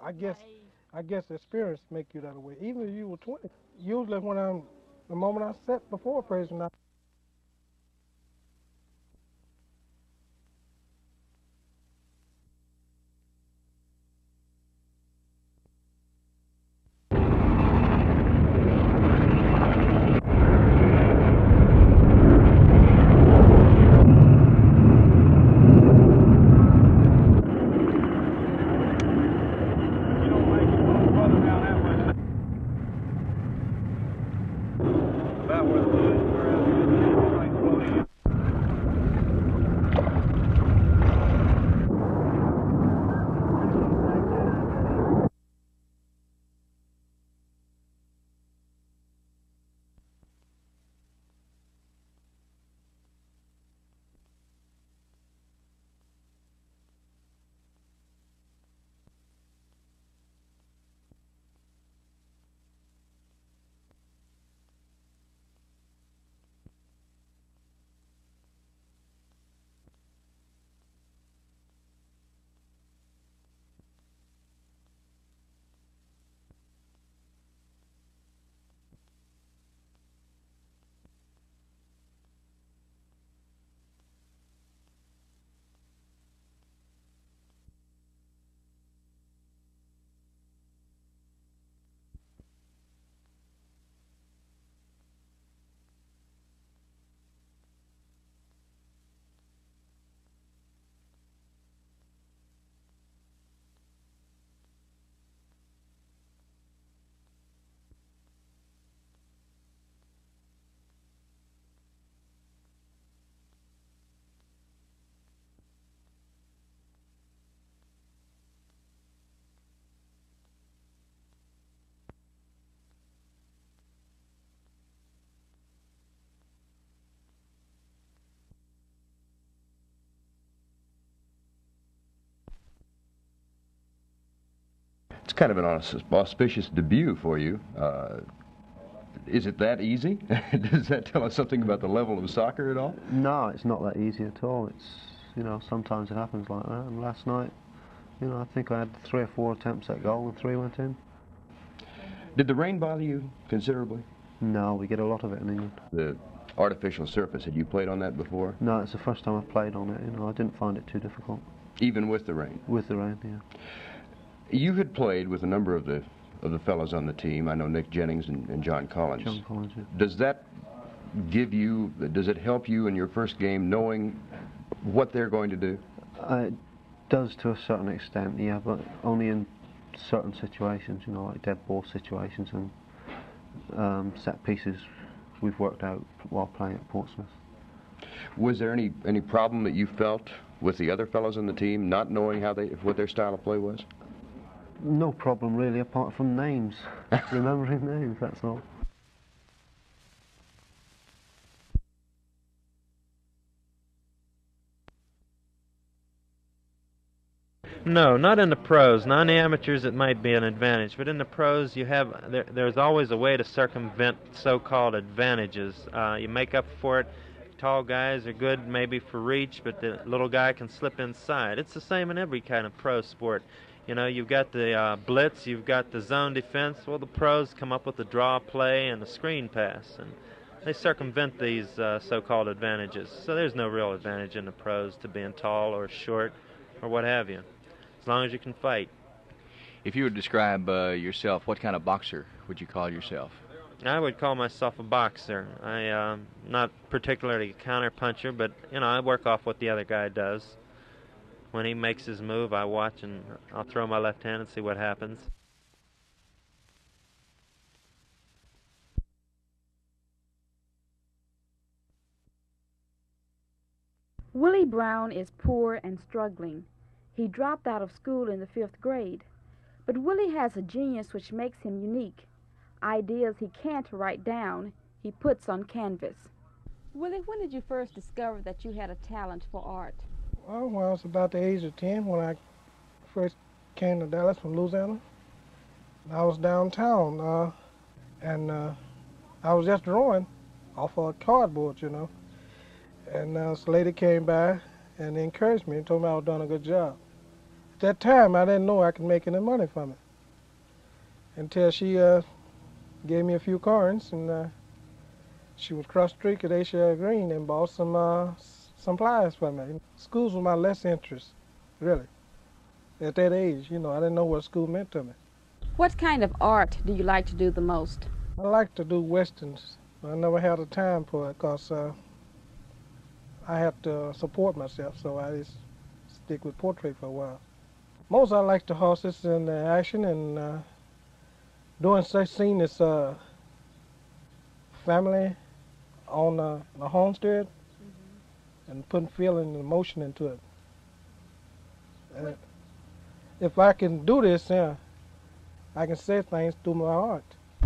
I guess experience make you that way. Even if you were 20. Usually the moment I set before appraisal, It's kind of an auspicious debut for you. Is it that easy? Does that tell us something about the level of soccer at all? No, it's not that easy at all. It's, you know, sometimes it happens like that. And last night, you know, I think I had 3 or 4 attempts at goal and 3 went in. Did the rain bother you considerably? No, we get a lot of it in England. The artificial surface, had you played on that before? No, it's the first time I've played on it. You know, I didn't find it too difficult. Even with the rain? With the rain, yeah. You had played with a number of the fellows on the team. I know Nick Jennings and John Collins. John Collins, yeah. Does that does it help you in your first game knowing what they're going to do? It does to a certain extent, yeah, but only in certain situations, you know, like dead ball situations and set pieces we've worked out while playing at Portsmouth. Was there any problem that you felt with the other fellows on the team not knowing what their style of play was? No problem really, apart from names. Remembering names, that's all. No, not in the pros. Not in the amateurs it might be an advantage, but in the pros you have there's always a way to circumvent so-called advantages. You make up for it. Tall guys are good maybe for reach, but the little guy can slip inside. It's the same in every kind of pro sport. You know, you've got the blitz, you've got the zone defense. Well, the pros come up with the draw play and the screen pass, and they circumvent these so-called advantages. So there's no real advantage in the pros to being tall or short or what have you, as long as you can fight. If you would describe yourself, what kind of boxer would you call yourself? I would call myself a boxer. I'm not particularly a counter-puncher, but, you know, I work off what the other guy does. When he makes his move, I watch and I'll throw my left hand and see what happens. Willie Brown is poor and struggling. He dropped out of school in the 5th grade. But Willie has a genius which makes him unique. Ideas he can't write down, he puts on canvas. Willie, when did you first discover that you had a talent for art? Well, when I was about the age of 10, when I first came to Dallas from Louisiana, I was downtown, and I was just drawing off of cardboard, you know. And this lady came by and encouraged me and told me I was doing a good job. that time, I didn't know I could make any money from it until she gave me a few coins, and she was cross the street at Asia Green and bought some supplies for me. Schools were my less interest, really. At that age, I didn't know what school meant to me. What kind of art do you like to do the most? I like to do westerns. I never had the time for it because I have to support myself, so I just stick with portrait for a while. Most I like the horses and the action and doing such scene as family on the homestead and putting feeling and emotion into it. If I can do this, I can say things through my art.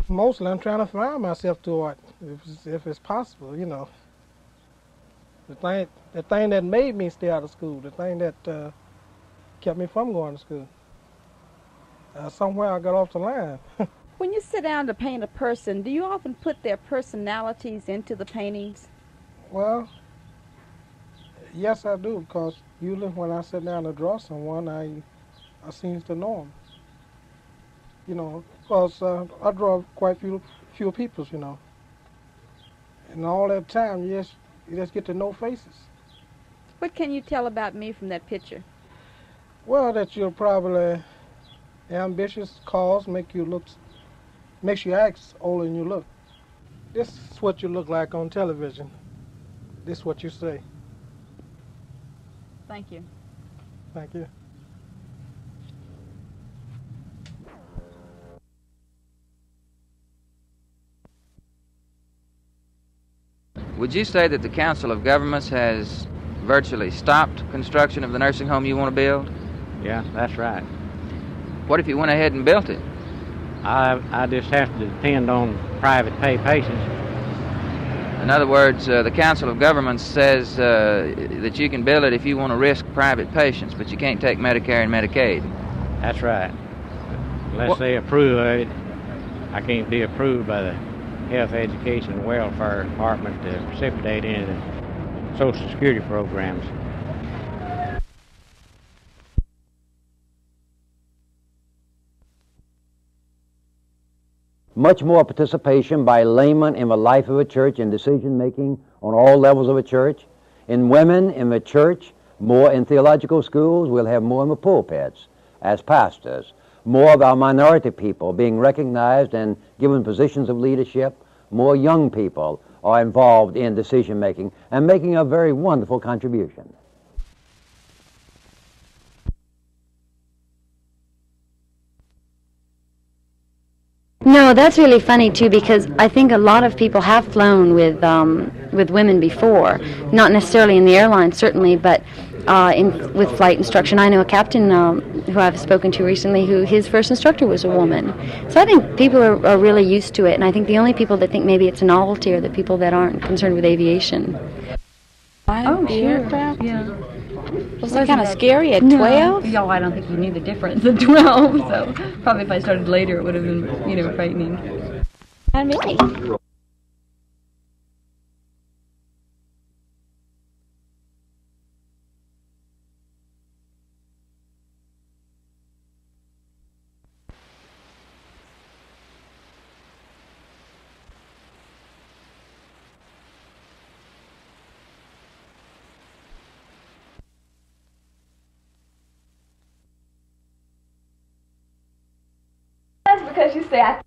Mostly I'm trying to find myself through art, if it's possible, The thing that made me stay out of school, the thing that kept me from going to school. Somewhere I got off the line. When you sit down to paint a person, do you often put their personalities into the paintings? Well, yes, I do, because usually when I sit down to draw someone, I seem to know them. Because I draw quite few people, And all that time, you just get to know faces. What can you tell about me from that picture? Well, that you're probably ambitious, cause makes you act older than you look. This is what you look like on television. This is what you say. Thank you. Thank you. Would you say that the Council of Governments has virtually stopped construction of the nursing home you want to build? Yeah, that's right. What if you went ahead and built it? I just have to depend on private pay patients. In other words, the Council of Governments says that you can build it if you want to risk private patients, but you can't take Medicare and Medicaid. That's right. Unless they approve of it, I can't be approved by the Health, Education, and Welfare Department to precipitate into the Social Security programs. Much more participation by laymen in the life of a church and decision-making on all levels of a church. In women in the church, more in theological schools, we'll have more in the pulpits as pastors. More of our minority people being recognized and given positions of leadership. More young people are involved in decision-making and making a very wonderful contribution. No, that's really funny too, because I think a lot of people have flown with women before, not necessarily in the airline certainly, but with flight instruction. I know a captain who I've spoken to recently who his first instructor was a woman. So I think people are really used to it, and I think the only people that think maybe it's a novelty are the people that aren't concerned with aviation. Oh, sure. Yeah. Was it kind of scary at 12? No, I don't think you knew the difference at 12, so probably if I started later it would have been, frightening. And me. That's because you say I...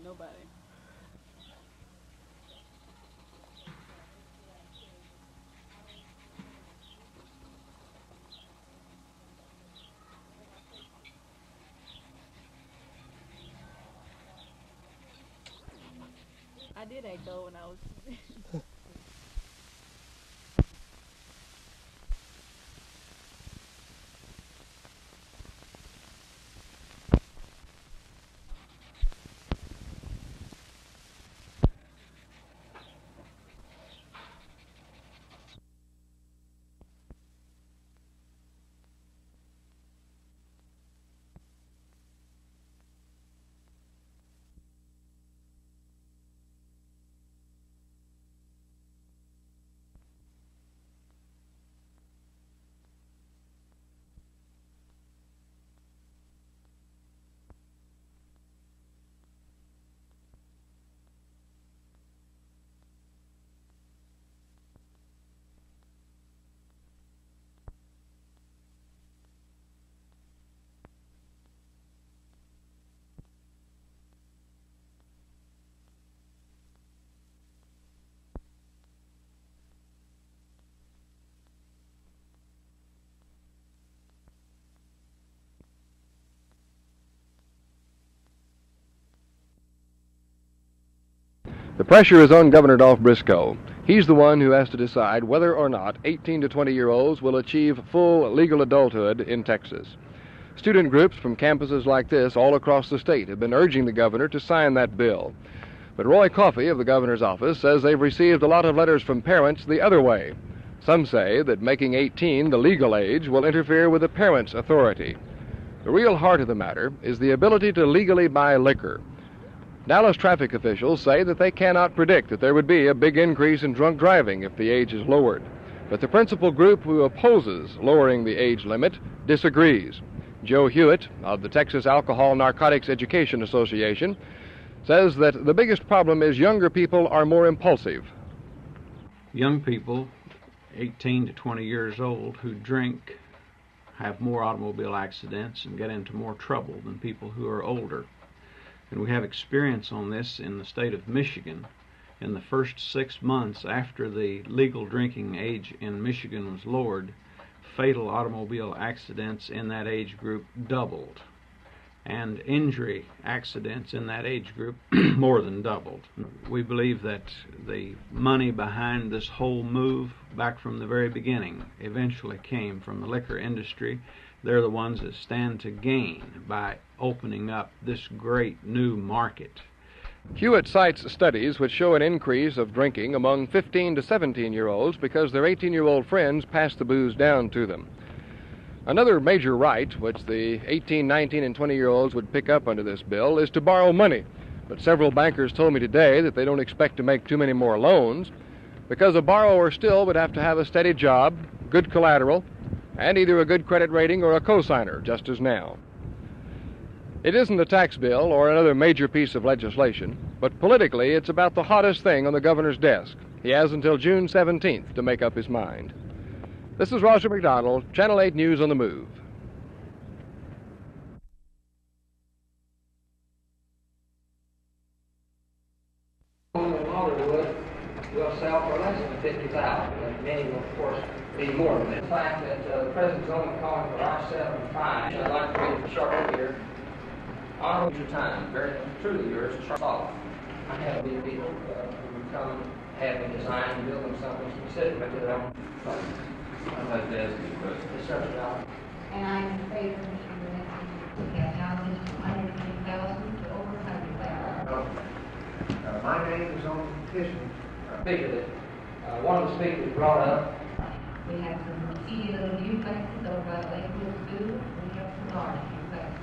nobody. I did act though when I was. The pressure is on Governor Dolph Briscoe. He's the one who has to decide whether or not 18 to 20-year-olds will achieve full legal adulthood in Texas. Student groups from campuses like this all across the state have been urging the governor to sign that bill. But Roy Coffey of the governor's office says they've received a lot of letters from parents the other way. Some say that making 18 the legal age will interfere with the parents' authority. The real heart of the matter is the ability to legally buy liquor. Dallas traffic officials say that they cannot predict that there would be a big increase in drunk driving if the age is lowered. But the principal group who opposes lowering the age limit disagrees. Joe Hewitt of the Texas Alcohol Narcotics Education Association says that the biggest problem is younger people are more impulsive. Young people, 18 to 20 years old, who drink have more automobile accidents and get into more trouble than people who are older. And we have experience on this in the state of Michigan. In the first 6 months after the legal drinking age in Michigan was lowered, fatal automobile accidents in that age group doubled, and injury accidents in that age group more than doubled. We believe that the money behind this whole move back from the very beginning eventually came from the liquor industry. They're the ones that stand to gain by opening up this great new market. Hewitt cites studies which show an increase of drinking among 15 to 17-year-olds because their 18-year-old friends pass the booze down to them. Another major right which the 18, 19, and 20-year-olds would pick up under this bill is to borrow money. But several bankers told me today that they don't expect to make too many more loans because a borrower still would have to have a steady job, good collateral, and either a good credit rating or a cosigner, just as now. It isn't a tax bill or another major piece of legislation, but politically it's about the hottest thing on the governor's desk. He has until June 17th to make up his mind. This is Roger McDonald, Channel 8 News on the Move. Hollywood will sell for less than $50,000, and many will, of course, be more than that. The fact that the president's only calling for R75, I'd like to read the chart here. On your time, very truly yours, Charles Solomon. I have these people who come, have me design and build them something specific to their own. I'd like to ask you a question. Yes, sir. And I'm in favor of Mr. Lincoln to get houses from $150,000 to over $100,000. My name is on the petition. Speaker that one of the speakers brought up. We have some teeny little duplexes over by Lakewood School. We have some large duplexes.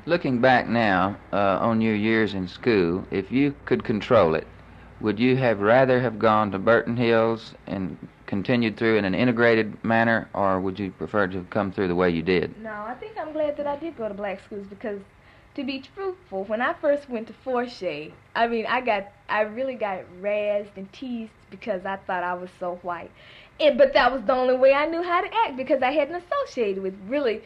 Looking back now on your years in school, if you could control it, would you have rather have gone to Burton Hills and continued through in an integrated manner, or would you prefer to have come through the way you did? No, I think I'm glad that I did go to black schools because, to be truthful, when I first went to Forshey, I I really got razzed and teased because I thought I was so white. But that was the only way I knew how to act, because I hadn't associated with really,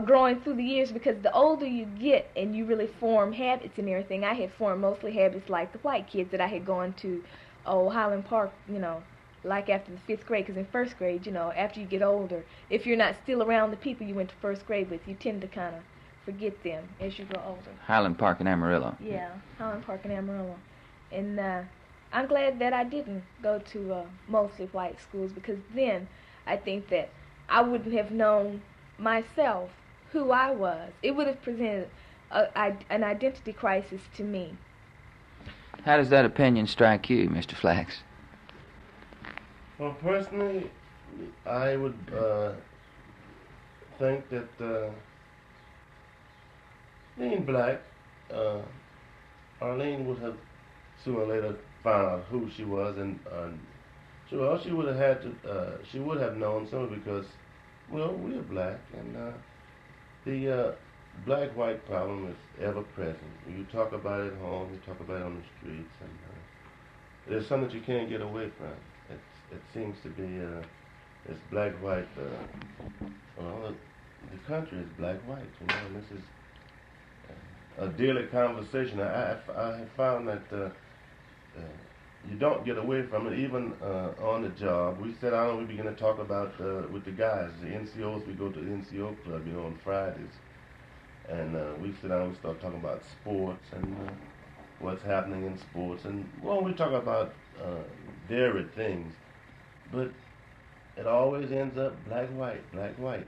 growing through the years, because the older you get and you really form habits and everything, I had formed mostly habits like the white kids that I had gone to Highland Park, like after the 5th grade, because in 1st grade, after you get older, if you're not still around the people you went to 1st grade with, you tend to kind of forget them as you grow older. Highland Park in Amarillo. Yeah, Highland Park in Amarillo. And I'm glad that I didn't go to mostly white schools, because then I think that I wouldn't have known myself who I was. It would have presented an identity crisis to me. How does that opinion strike you, Mr. Flax? Well, personally, I would think that being black, Arlene would have sooner or later found out who she was, and she would have had to. She would have known simply because, well, we're black, and the black-white problem is ever present. You talk about it at home, you talk about it on the streets, and there's something that you can't get away from. It seems to be it's black-white. Well, the country is black-white, and this is a daily conversation. I have found that you don't get away from it, even on the job. We sit down and we begin to talk about with the guys, the NCOs. We go to the NCO club, on Fridays, and we sit down and we start talking about sports and what's happening in sports, and we talk about varied things, but it always ends up black-white, black-white.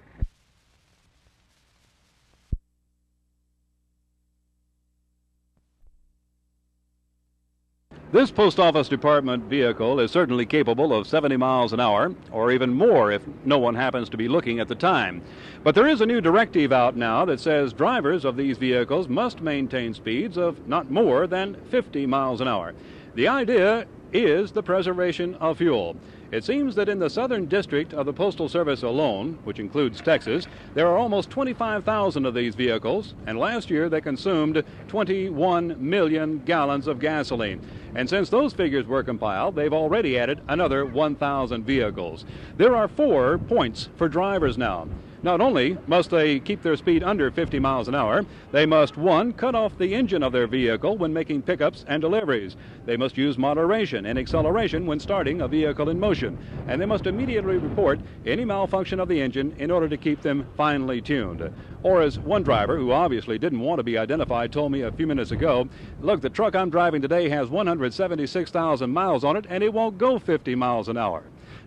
This Post Office Department vehicle is certainly capable of 70 miles an hour, or even more if no one happens to be looking at the time. But there is a new directive out now that says drivers of these vehicles must maintain speeds of not more than 50 miles an hour. The idea is the preservation of fuel. It seems that in the southern district of the Postal Service alone, which includes Texas, there are almost 25,000 of these vehicles, and last year they consumed 21 million gallons of gasoline. And since those figures were compiled, they've already added another 1,000 vehicles. There are 4 points for drivers now. Not only must they keep their speed under 50 miles an hour, they must, 1, cut off the engine of their vehicle when making pickups and deliveries. They must use moderation and acceleration when starting a vehicle in motion. And they must immediately report any malfunction of the engine in order to keep them finely tuned. Or as one driver, who obviously didn't want to be identified, told me a few minutes ago, look, the truck I'm driving today has 176,000 miles on it, and it won't go 50 miles an hour.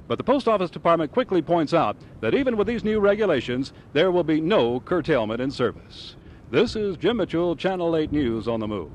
But the Post Office Department quickly points out that even with these new regulations, there will be no curtailment in service. This is Jim Mitchell, Channel 8 News on the Move.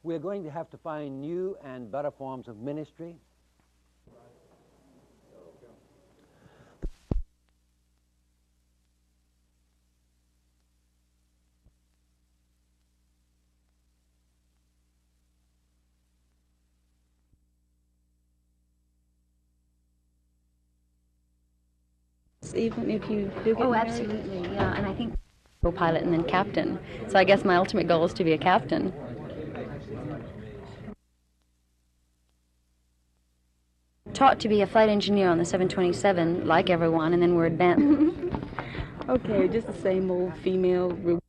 We're going to have to find new and better forms of ministry. Even if you do get married? Absolutely, yeah. And I think co-pilot and then captain. So I guess my ultimate goal is to be a captain. Taught to be a flight engineer on the 727, like everyone, and then we're advanced. Okay, just the same old female route.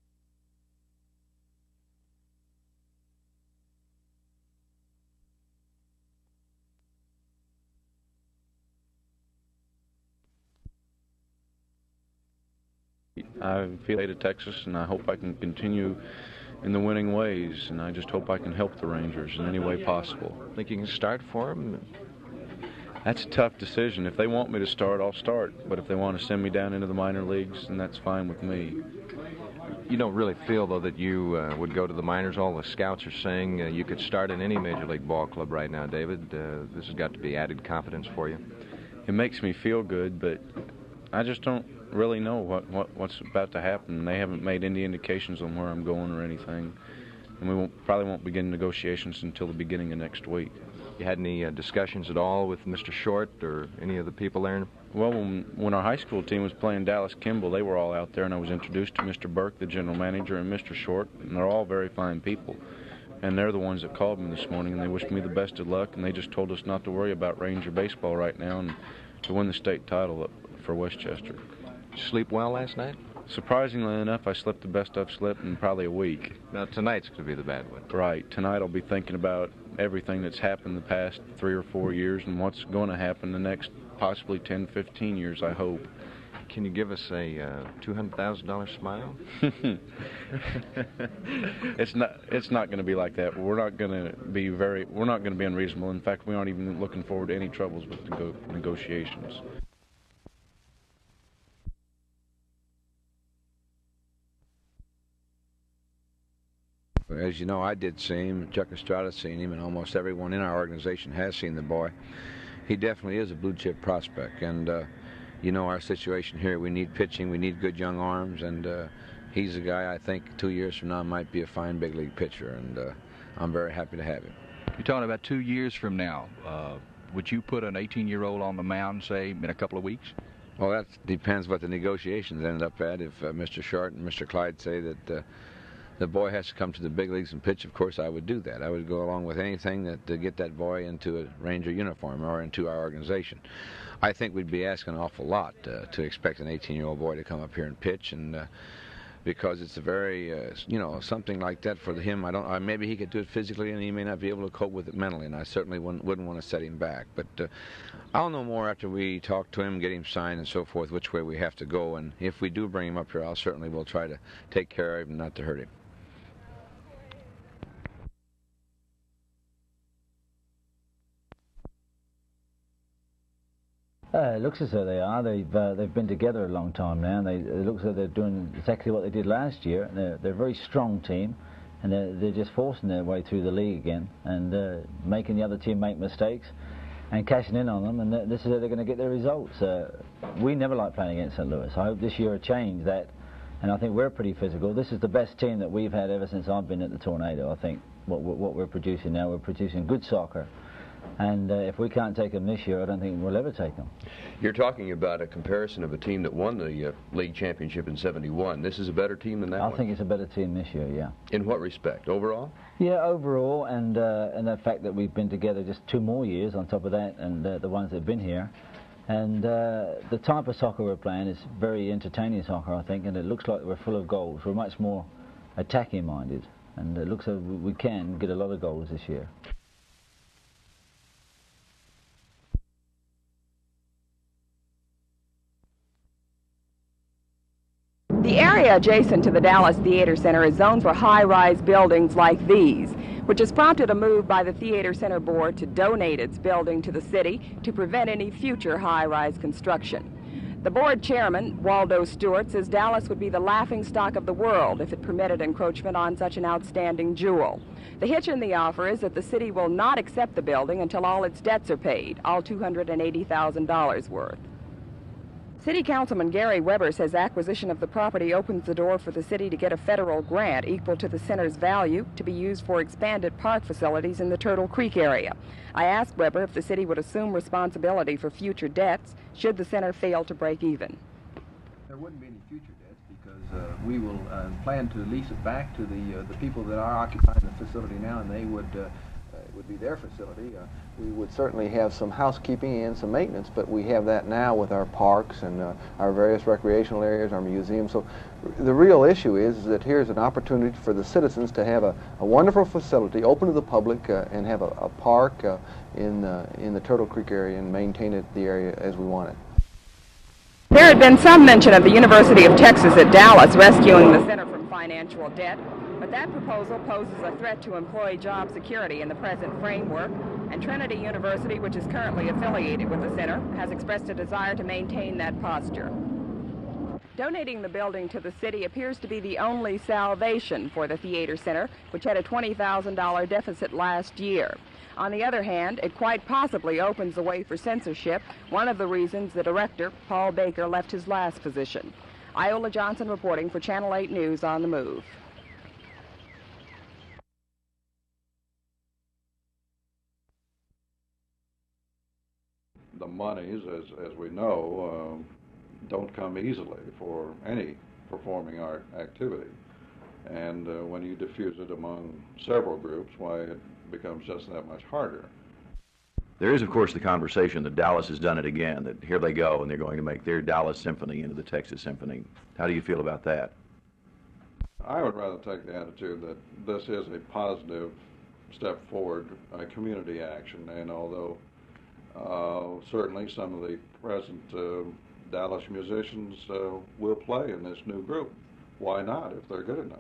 I feel to Texas, and I hope I can continue in the winning ways, and I just hope I can help the Rangers in any way possible. I think you can start for them That's a tough decision. If they want me to start, I'll start. But if they want to send me down into the minor leagues, then that's fine with me. You don't really feel, though, that you would go to the minors? All the scouts are saying you could start in any major league ball club right now, David. This has got to be added confidence for you. It makes me feel good, but I just don't really know what's about to happen. They haven't made any indications on where I'm going or anything. And we probably won't begin negotiations until the beginning of next week. You had any discussions at all with Mr. Short or any of the people there? Well, when our high school team was playing Dallas Kimball, they were all out there, and I was introduced to Mr. Burke, the general manager, and Mr. Short, and they're all very fine people. And they're the ones that called me this morning, and they wished me the best of luck, and they just told us not to worry about Ranger baseball right now and to win the state title for Westchester. Did you sleep well last night? Surprisingly enough, I slept the best I've slept in probably a week. Now, tonight's going to be the bad one. Right. Tonight I'll be thinking about everything that's happened the past 3 or 4 years and what's going to happen the next possibly 10, 15 years, I hope. Can you give us a $200,000 smile? It's not going to be like that. We're not going to be unreasonable. In fact, we aren't even looking forward to any troubles with negotiations. As you know, I did see him. Chuck Estrada's seen him, and almost everyone in our organization has seen the boy. He definitely is a blue-chip prospect, and you know our situation here. We need pitching, we need good young arms, and he's a guy I think 2 years from now might be a fine big league pitcher, and I'm very happy to have him. You're talking about 2 years from now. Would you put an 18-year-old on the mound, say, in a couple of weeks? Well, that depends what the negotiations end up at. If Mr. Short and Mr. Clyde say that the boy has to come to the big leagues and pitch, of course I would do that. I would go along with anything to get that boy into a Ranger uniform or into our organization. I think we'd be asking an awful lot to expect an 18-year-old boy to come up here and pitch, and because it's a very, you know, something like that for him. Maybe he could do it physically, and he may not be able to cope with it mentally, and I certainly wouldn't want to set him back. But I'll know more after we talk to him, get him signed, and so forth, which way we have to go. And if we do bring him up here, I'll certainly will try to take care of him, not to hurt him. It looks as though they are. They've been together a long time now, and it looks as though they're doing exactly what they did last year. They're a very strong team, and they're just forcing their way through the league again and making the other team make mistakes and cashing in on them, and this is how they're going to get their results. We never like playing against St. Louis. I hope this year will change that, and I think we're pretty physical. This is the best team that we've had ever since I've been at the Tornado. I think what we're producing now, we're producing good soccer. And if we can't take them this year, I don't think we'll ever take them. You're talking about a comparison of a team that won the league championship in '71. This is a better team than that one? I think it's a better team this year, yeah. In what respect? Overall? Yeah, overall, and the fact that we've been together just 2 more years on top of that, and the ones that have been here. And the type of soccer we're playing is very entertaining soccer, I think, and it looks like we're full of goals. We're much more attacking-minded, and it looks like we can get a lot of goals this year. The area adjacent to the Dallas Theater Center is zoned for high-rise buildings like these, which has prompted a move by the Theater Center Board to donate its building to the city to prevent any future high-rise construction. The board chairman, Waldo Stewart, says Dallas would be the laughingstock of the world if it permitted encroachment on such an outstanding jewel. The hitch in the offer is that the city will not accept the building until all its debts are paid, all $280,000 worth. City Councilman Gary Weber says acquisition of the property opens the door for the city to get a federal grant equal to the center's value to be used for expanded park facilities in the Turtle Creek area. I asked Weber if the city would assume responsibility for future debts should the center fail to break even. There wouldn't be any future debts because we will plan to lease it back to the people that are occupying the facility now, and they would it would be their facility. We would certainly have some housekeeping and some maintenance, but we have that now with our parks and our various recreational areas, our museums. So the real issue is that here's an opportunity for the citizens to have a wonderful facility open to the public and have a park in the Turtle Creek area and maintain it the area as we want it. There had been some mention of the University of Texas at Dallas rescuing the center from financial debt, but that proposal poses a threat to employee job security in the present framework And Trinity University, which is currently affiliated with the center, has expressed a desire to maintain that posture. Donating the building to the city appears to be the only salvation for the Theater Center, which had a $20,000 deficit last year. On the other hand, it quite possibly opens the way for censorship, one of the reasons the director, Paul Baker, left his last position. Iola Johnson reporting for Channel 8 News on the Move. The monies, as we know, don't come easily for any performing art activity. And when you diffuse it among several groups, why, it becomes just that much harder. There is, of course, the conversation that Dallas has done it again, that here they go and they're going to make their Dallas Symphony into the Texas Symphony. How do you feel about that? I would rather take the attitude that this is a positive step forward, a community action, and although certainly some of the present Dallas musicians will play in this new group, why not if they're good enough?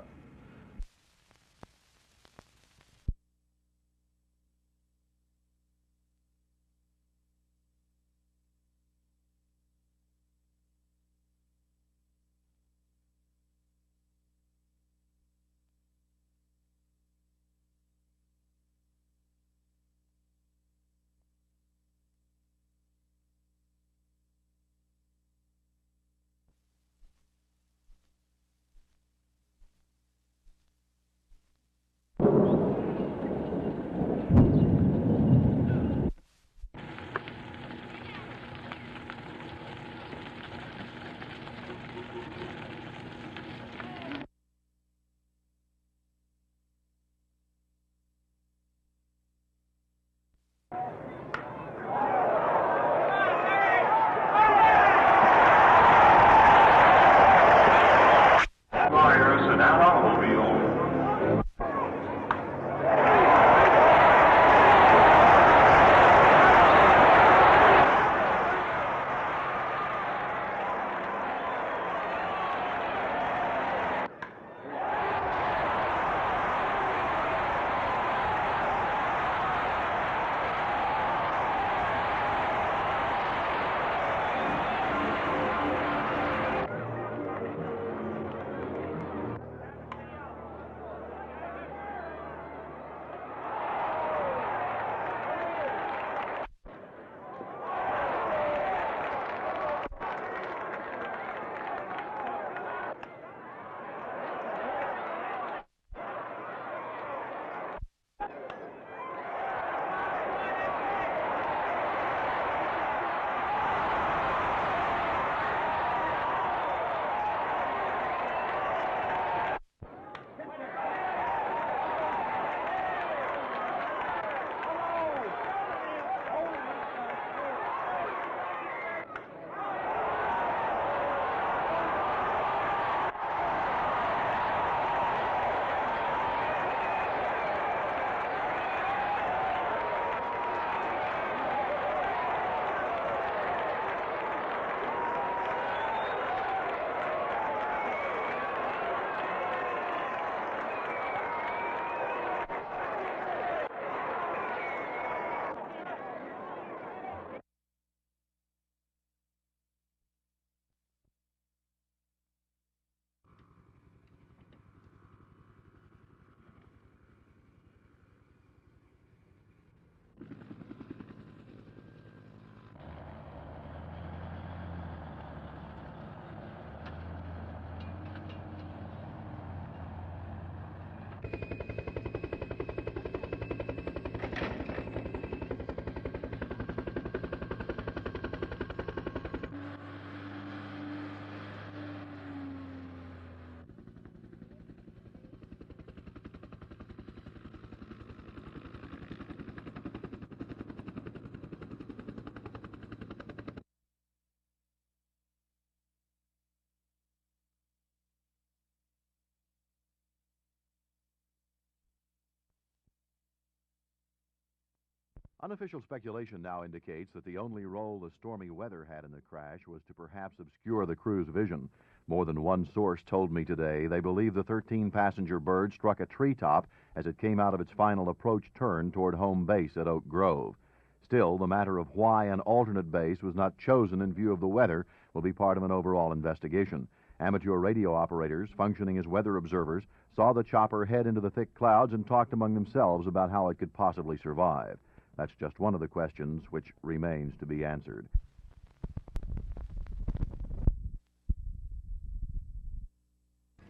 Unofficial speculation now indicates that the only role the stormy weather had in the crash was to perhaps obscure the crew's vision. More than one source told me today they believe the 13-passenger bird struck a treetop as it came out of its final approach turn toward home base at Oak Grove. Still, the matter of why an alternate base was not chosen in view of the weather will be part of an overall investigation. Amateur radio operators, functioning as weather observers, saw the chopper head into the thick clouds and talked among themselves about how it could possibly survive. That's just one of the questions which remains to be answered.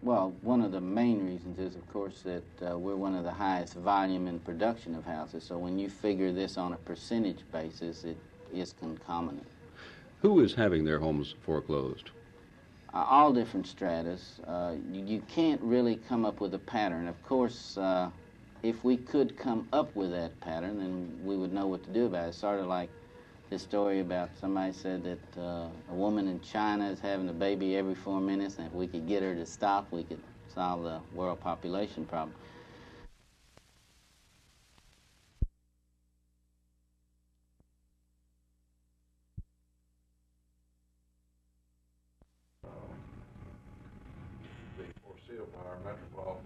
Well, one of the main reasons is, of course, that we're one of the highest volume in production of houses. So when you figure this on a percentage basis, it is concomitant. Who is having their homes foreclosed? All different stratas. You can't really come up with a pattern. Of course, if we could come up with that pattern, then we would know what to do about it. It's sort of like this story about somebody said that a woman in China is having a baby every 4 minutes, and if we could get her to stop, we could solve the world population problem. The foreseeable metropolitan.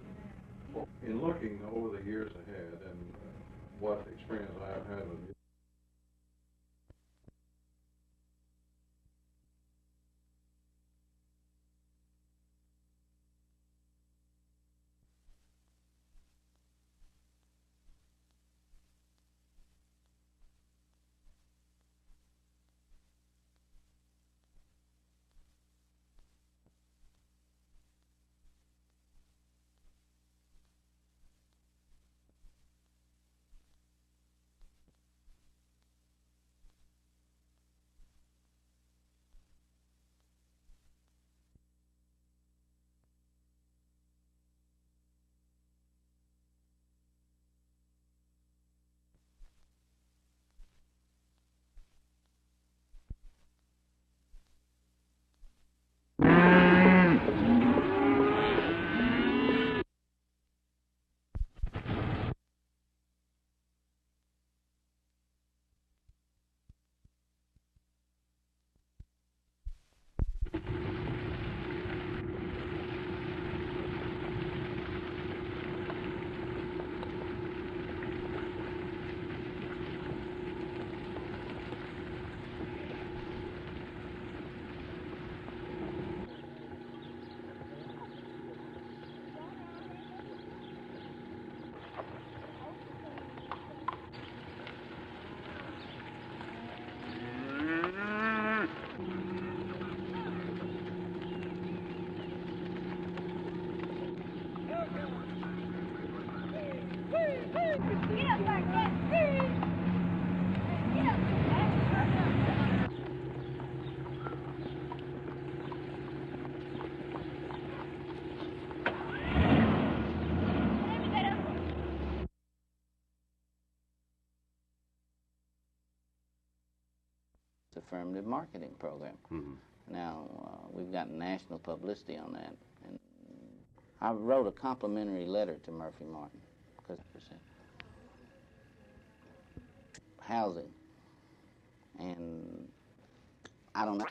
In looking over the years ahead and what experience I have had with affirmative marketing program. Now, we've got national publicity on that. And I wrote a complimentary letter to Murphy Martin because housing. And I don't know.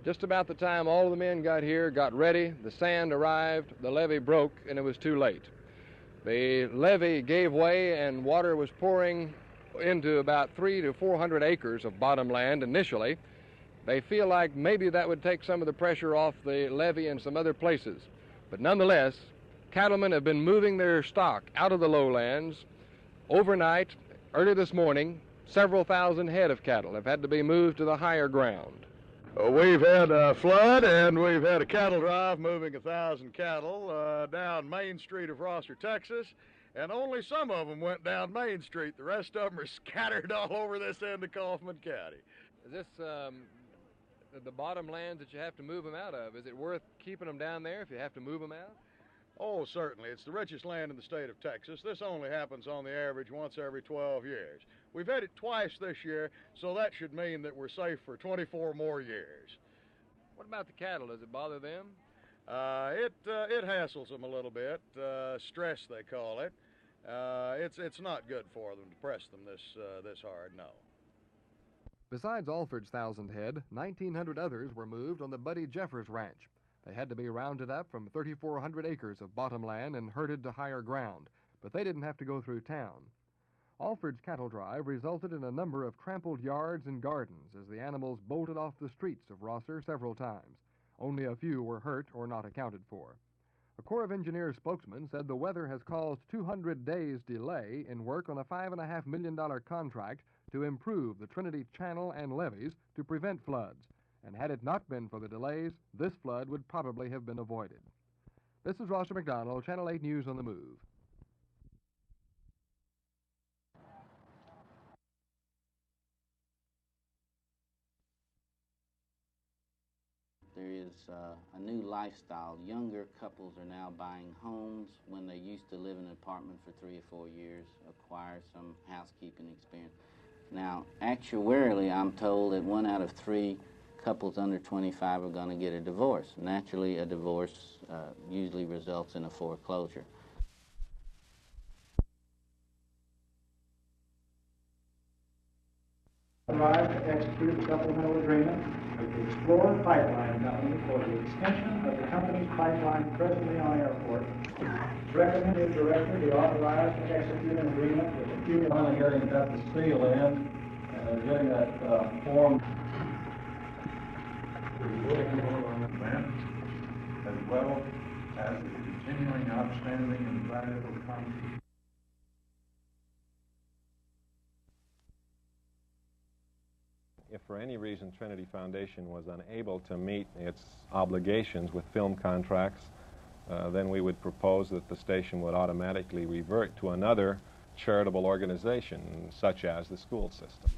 Just about the time all of the men got here, got ready, the sand arrived, the levee broke, and it was too late. The levee gave way and water was pouring into about 300 to 400 acres of bottomland initially. They feel like maybe that would take some of the pressure off the levee in some other places. But nonetheless, cattlemen have been moving their stock out of the lowlands. Overnight, early this morning, several thousand head of cattle have had to be moved to the higher ground. We've had a flood and we've had a cattle drive moving 1,000 cattle down Main Street of Roster, Texas, and only some of them went down Main Street. The rest of them are scattered all over this end of Kaufman County. Is this the bottom lands that you have to move them out of? Is it worth keeping them down there if you have to move them out? Oh, certainly. It's the richest land in the state of Texas. This only happens on the average once every 12 years. We've had it twice this year, so that should mean that we're safe for 24 more years. What about the cattle? Does it bother them? It hassles them a little bit. Stress, they call it. It's not good for them to press them this hard, no. Besides Alford's 1,000 head, 1,900 others were moved on the Buddy Jeffers Ranch. They had to be rounded up from 3,400 acres of bottom land and herded to higher ground, but they didn't have to go through town. Alford's cattle drive resulted in a number of trampled yards and gardens as the animals bolted off the streets of Rosser several times. Only a few were hurt or not accounted for. A Corps of Engineers spokesman said the weather has caused 200 days' delay in work on a $5.5 million contract to improve the Trinity Channel and levees to prevent floods. And had it not been for the delays, this flood would probably have been avoided. This is Rosser McDonald, Channel 8 News on the Move. There is a new lifestyle. Younger couples are now buying homes when they used to live in an apartment for 3 or 4 years, acquire some housekeeping experience. Now, actuarially, I'm told that 1 out of 3 couples under 25 are going to get a divorce. Naturally, a divorce usually results in a foreclosure. Arrived to execute a supplemental agreement with the Explorer Pipeline Company for the extension of the company's pipeline presently on airport. Recommended director be authorized to execute an agreement with the Cuban. Finally got the steel in, getting that form. On the plant, as well as the continuing outstanding and valuable contribution. If for any reason Trinity Foundation was unable to meet its obligations with film contracts, then we would propose that the station would automatically revert to another charitable organization, such as the school system.